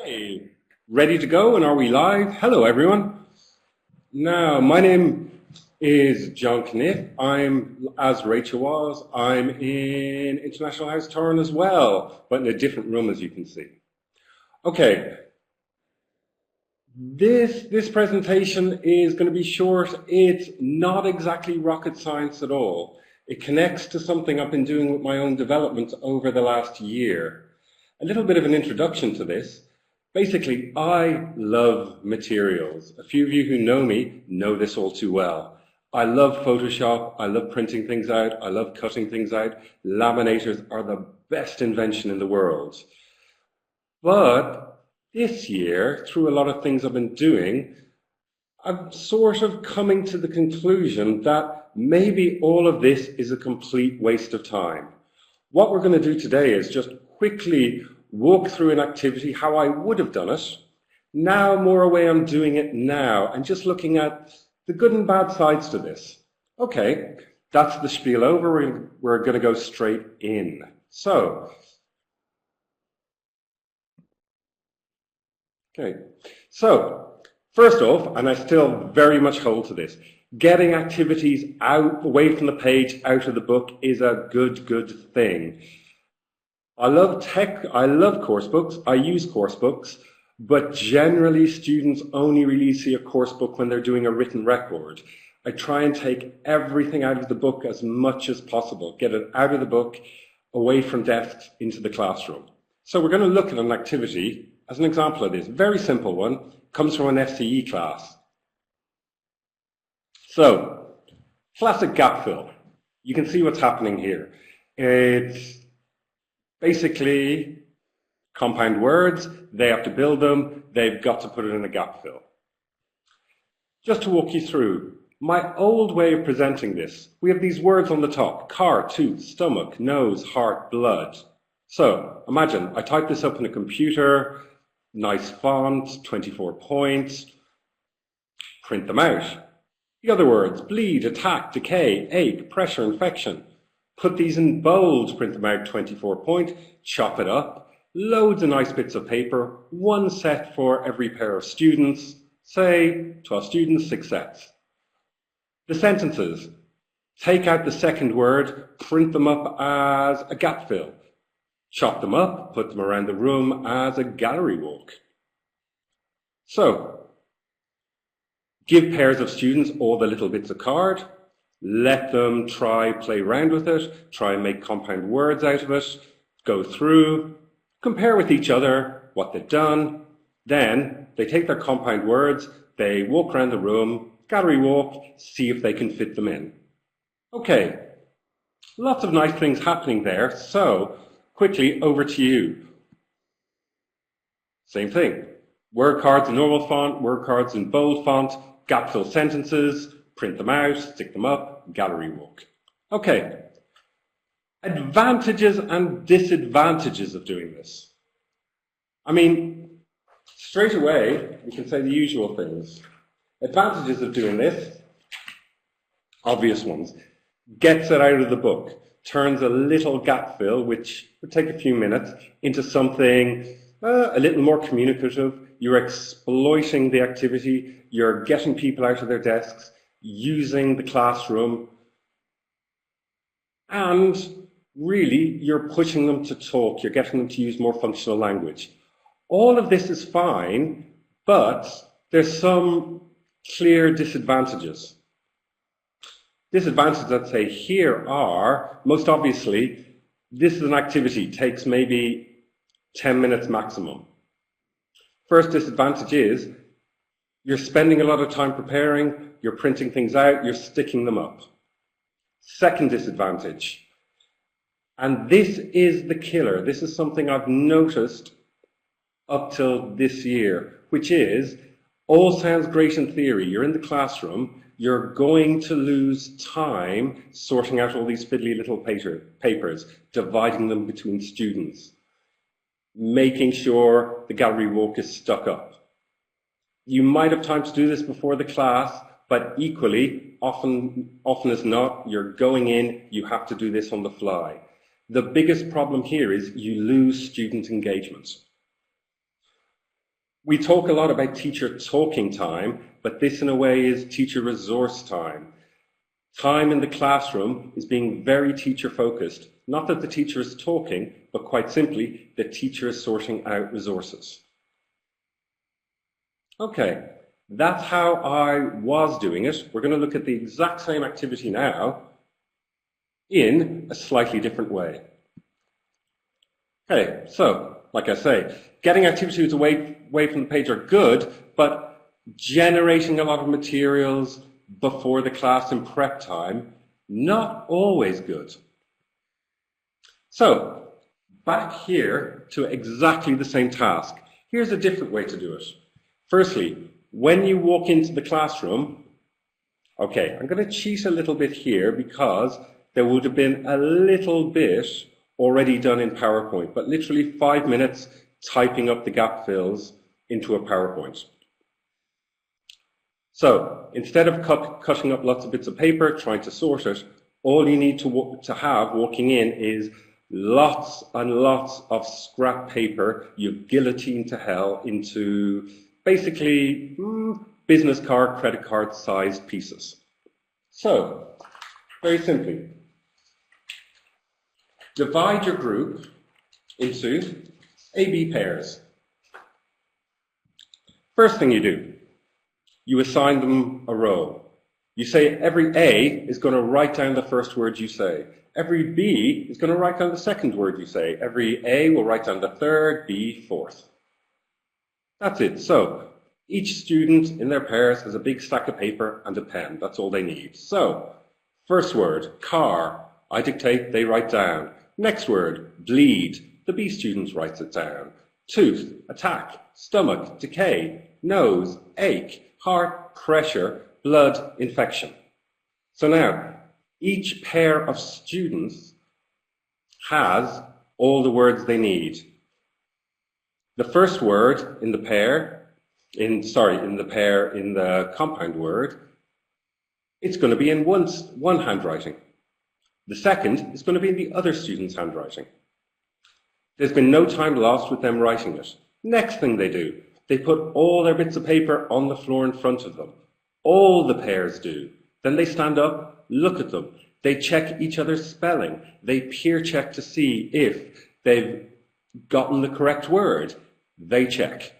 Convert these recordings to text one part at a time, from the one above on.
Okay, ready to go, and are we live? Hello everyone. Now, my name is John Kniff. As Rachel was, I'm in International House Torrin as well, but in a different room, as you can see. Okay, this presentation is going to be short. It's not exactly rocket science at all. It connects to something I've been doing with my own development over the last year. A little bit of an introduction to this. Basically, I love materials. A few of you who know me know this all too well. I love Photoshop. I love printing things out. I love cutting things out. Laminators are the best invention in the world. But this year, through a lot of things I've been doing, I'm sort of coming to the conclusion that maybe all of this is a complete waste of time. What we're going to do today is just quickly walk through an activity, how I would have done it, now more a way I'm doing it now, and just looking at the good and bad sides to this. Okay, that's the spiel over. We're going to go straight in. So, first off, and I still very much hold to this, getting activities out, away from the page, out of the book is a good thing. I love tech, I love course books, I use course books, but generally students only really see a course book when they're doing a written record. I try and take everything out of the book as much as possible, get it out of the book, away from desks, into the classroom. So we're going to look at an activity as an example of this. Very simple one, comes from an FCE class. So, classic gap fill. You can see what's happening here. It's basically compound words, they have to build them, they've got to put it in a gap fill. Just to walk you through, my old way of presenting this, we have these words on the top, car, tooth, stomach, nose, heart, blood. So, imagine, I type this up in a computer, nice font, 24 points, print them out. The other words, bleed, attack, decay, ache, pressure, infection. Put these in bold, print them out 24 point, chop it up, loads of nice bits of paper, one set for every pair of students, say 12 students, 6 sets. The sentences, take out the second word, print them up as a gap fill. Chop them up, put them around the room as a gallery walk. So, give pairs of students all the little bits of card, let them try, play around with it, try and make compound words out of it, go through, compare with each other what they've done, then they take their compound words, they walk around the room, gallery walk, see if they can fit them in. Okay, lots of nice things happening there, so quickly over to you. Same thing, word cards in normal font, word cards in bold font, gap fill sentences, print them out, stick them up, gallery walk. Okay, advantages and disadvantages of doing this. I mean, straight away, we can say the usual things. Advantages of doing this, obvious ones. Gets it out of the book, turns a little gap fill, which would take a few minutes, into something a little more communicative. You're exploiting the activity, you're getting people out of their desks, using the classroom, and really you're pushing them to talk, you're getting them to use more functional language. All of this is fine, but there's some clear disadvantages. Disadvantages I'd say here are, most obviously, this is an activity, takes maybe 10 minutes maximum. First disadvantage is, you're spending a lot of time preparing, you're printing things out, you're sticking them up. Second disadvantage, and this is the killer, this is something I've noticed up till this year, which is, all sounds great in theory, you're in the classroom, you're going to lose time sorting out all these fiddly little papers, dividing them between students, making sure the gallery walk is stuck up. You might have time to do this before the class, but equally, often as not, you're going in, you have to do this on the fly. The biggest problem here is you lose student engagement. We talk a lot about teacher talking time, but this in a way is teacher resource time. Time in the classroom is being very teacher focused. Not that the teacher is talking, but quite simply, the teacher is sorting out resources. Okay, that's how I was doing it. We're going to look at the exact same activity now in a slightly different way. Okay, so, like I say, getting activities away from the page are good, but generating a lot of materials before the class in prep time, not always good. So, back here to exactly the same task. Here's a different way to do it. Firstly, when you walk into the classroom, okay, I'm going to cheat a little bit here because there would have been a little bit already done in PowerPoint, but literally 5 minutes typing up the gap fills into a PowerPoint. So instead of cutting up lots of bits of paper, trying to sort it, all you need to have walking in is lots and lots of scrap paper you've guillotined to hell into basically business card, credit card sized pieces. So, very simply, divide your group into A-B pairs. First thing you do, you assign them a row. You say every A is going to write down the first word you say. Every B is going to write down the second word you say. Every A will write down the third, B, fourth. That's it. So each student in their pairs has a big stack of paper and a pen. That's all they need. So first word, car. I dictate, they write down. Next word, bleed. The B student writes it down. Tooth, attack. Stomach, decay. Nose, ache. Heart, pressure. Blood, infection. So now, each pair of students has all the words they need. The first word in the pair, in the compound word, it's going to be in one handwriting. The second is going to be in the other student's handwriting. There's been no time lost with them writing it. Next thing they do, they put all their bits of paper on the floor in front of them. All the pairs do. Then they stand up, look at them. They check each other's spelling. They peer check to see if they've gotten the correct word. They check.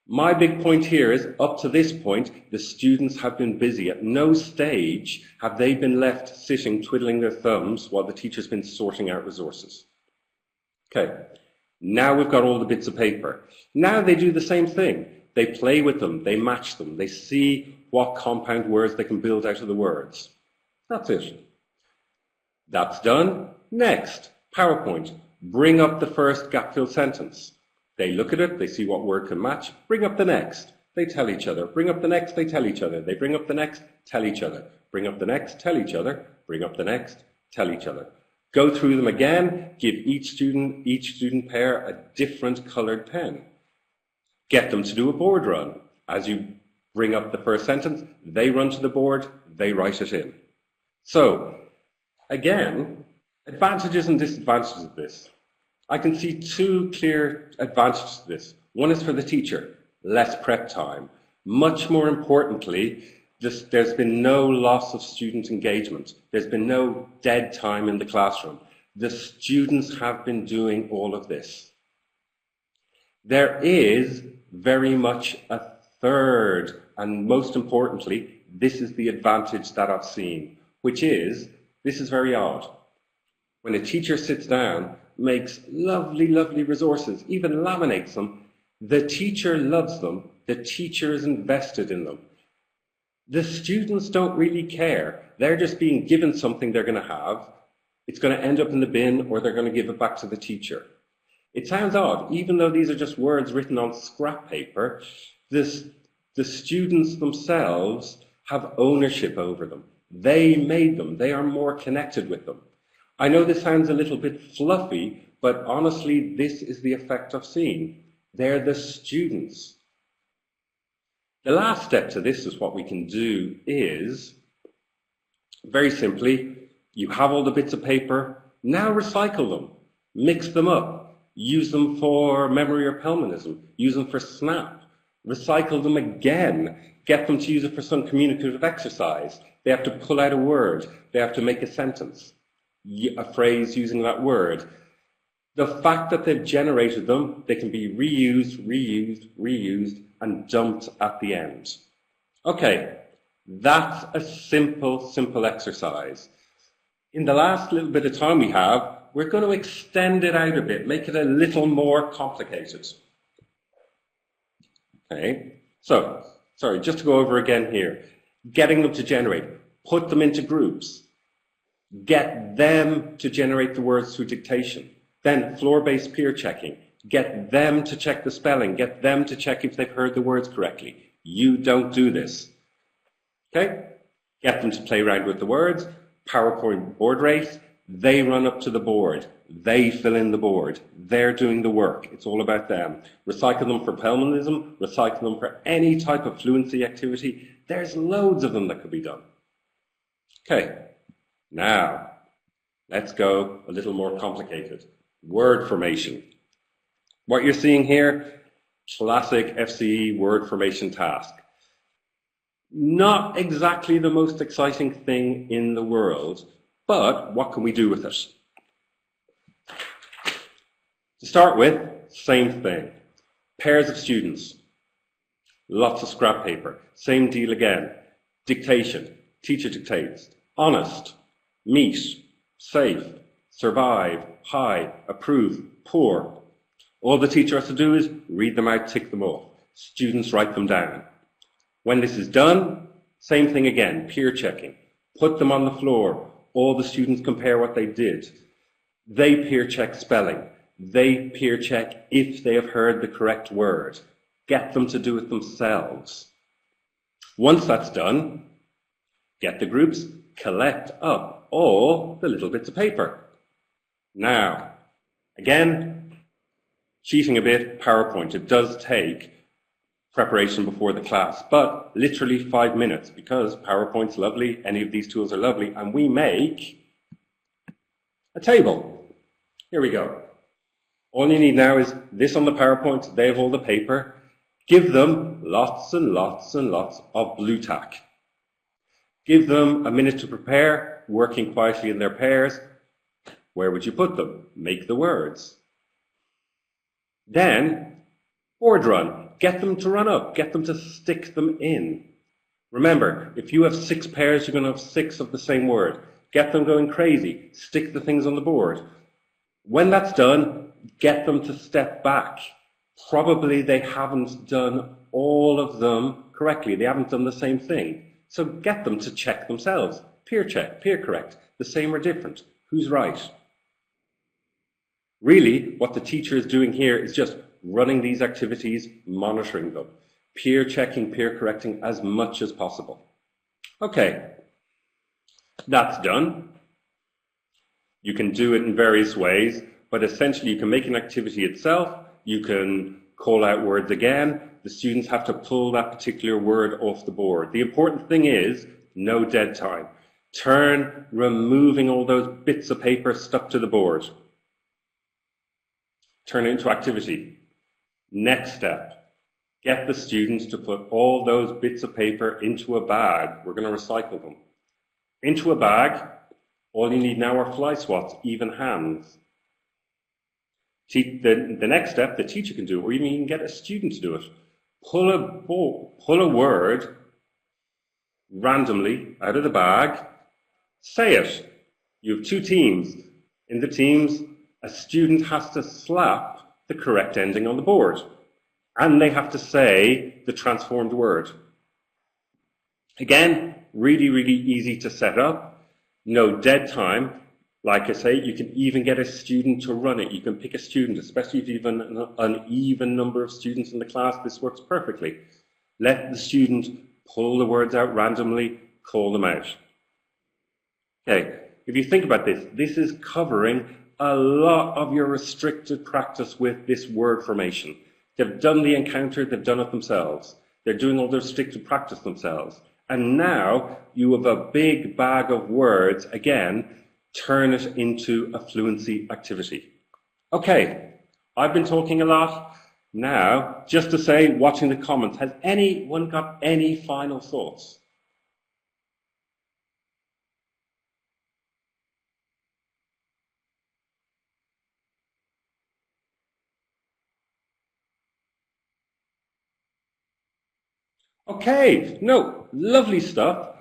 My big point here is, up to this point, the students have been busy. At no stage have they been left sitting twiddling their thumbs while the teacher's been sorting out resources. Okay, now we've got all the bits of paper. Now they do the same thing. They play with them, they match them, they see what compound words they can build out of the words. That's it. That's done. Next, PowerPoint. Bring up the first gap-fill sentence. They look at it, they see what word can match. Bring up the next. They tell each other. Bring up the next, they tell each other. They bring up the next, tell each other. Bring up the next, tell each other. Bring up the next, tell each other. Go through them again. Give each student pair a different colored pen. Get them to do a board run. As you bring up the first sentence, they run to the board, they write it in. So, again, advantages and disadvantages of this. I can see two clear advantages to this. One is for the teacher, less prep time. Much more importantly, there's been no loss of student engagement. There's been no dead time in the classroom. The students have been doing all of this. There is very much a third, and most importantly, this is the advantage that I've seen, which is, this is very odd. When a teacher sits down, makes lovely, lovely resources, even laminates them, the teacher loves them, the teacher is invested in them. The students don't really care. They're just being given something they're going to have. It's going to end up in the bin, or they're going to give it back to the teacher. It sounds odd, even though these are just words written on scrap paper, the students themselves have ownership over them. They made them. They are more connected with them. I know this sounds a little bit fluffy, but honestly, this is the effect I've seen. They're the students. The last step to this is what we can do is, very simply, you have all the bits of paper, now recycle them, mix them up. use them for memory repelmenism, use them for SNAP, recycle them again, get them to use it for some communicative exercise. They have to pull out a word, they have to make a sentence, a phrase using that word. The fact that they've generated them, they can be reused, reused, reused, and dumped at the end. Okay, that's a simple exercise. In the last little bit of time we have, we're going to extend it out a bit, make it a little more complicated. Okay, so, sorry, just to go over again here. Getting them to generate, put them into groups, get them to generate the words through dictation. Then floor-based peer checking, get them to check the spelling, get them to check if they've heard the words correctly. You don't do this. Okay? Get them to play around with the words. PowerPoint board race, they run up to the board. They fill in the board. They're doing the work. It's all about them. Recycle them for Pelmanism, recycle them for any type of fluency activity. There's loads of them that could be done. Okay, now let's go a little more complicated. Word formation. What you're seeing here, classic FCE word formation task. Not exactly the most exciting thing in the world, but what can we do with it? To start with, same thing. Pairs of students, lots of scrap paper, same deal again. Dictation, teacher dictates, honest, meet, safe, survive, high, approve, poor. All the teacher has to do is read them out, tick them off. Students write them down. When this is done, same thing again, peer checking. Put them on the floor. All the students compare what they did. They peer check spelling. They peer check if they have heard the correct word. Get them to do it themselves. Once that's done, get the groups, collect up all the little bits of paper. Now, again, cheating a bit, PowerPoint. It does take preparation before the class, but literally 5 minutes, because PowerPoint's lovely, any of these tools are lovely, and we make a table. Here we go. All you need now is this on the PowerPoint. They have all the paper. Give them lots and lots and lots of blue tack. Give them a minute to prepare, working quietly in their pairs. Where would you put them? Make the words. Then, board run. Get them to run up. Get them to stick them in. Remember, if you have 6 pairs, you're going to have 6 of the same word. Get them going crazy. Stick the things on the board. When that's done, get them to step back. Probably they haven't done all of them correctly. They haven't done the same thing. So get them to check themselves. Peer check, peer correct. The same or different. Who's right? Really, what the teacher is doing here is just running these activities, monitoring them, peer checking, peer correcting as much as possible. Okay, that's done. You can do it in various ways, but essentially you can make an activity itself, you can call out words again, the students have to pull that particular word off the board. The important thing is no dead time. Turn, removing all those bits of paper stuck to the board. Turn it into activity. Next step, get the students to put all those bits of paper into a bag. We're going to recycle them. Into a bag, all you need now are fly swats, even hands. The next step, the teacher can do, or even you can get a student to do it. Pull a word randomly out of the bag, say it. You have 2 teams. In the teams, a student has to slap the correct ending on the board. And they have to say the transformed word. Again, really, really easy to set up. No dead time. Like I say, you can even get a student to run it. You can pick a student, especially if you have an uneven number of students in the class. This works perfectly. Let the student pull the words out randomly, call them out. Okay, if you think about this, this is covering a lot of your restricted practice with this word formation. They've done the encounter, they've done it themselves. They're doing all their restricted practice themselves. And now you have a big bag of words, again, turn it into a fluency activity. Okay, I've been talking a lot. Now, just to say, watching the comments, has anyone got any final thoughts? Okay, no, lovely stuff.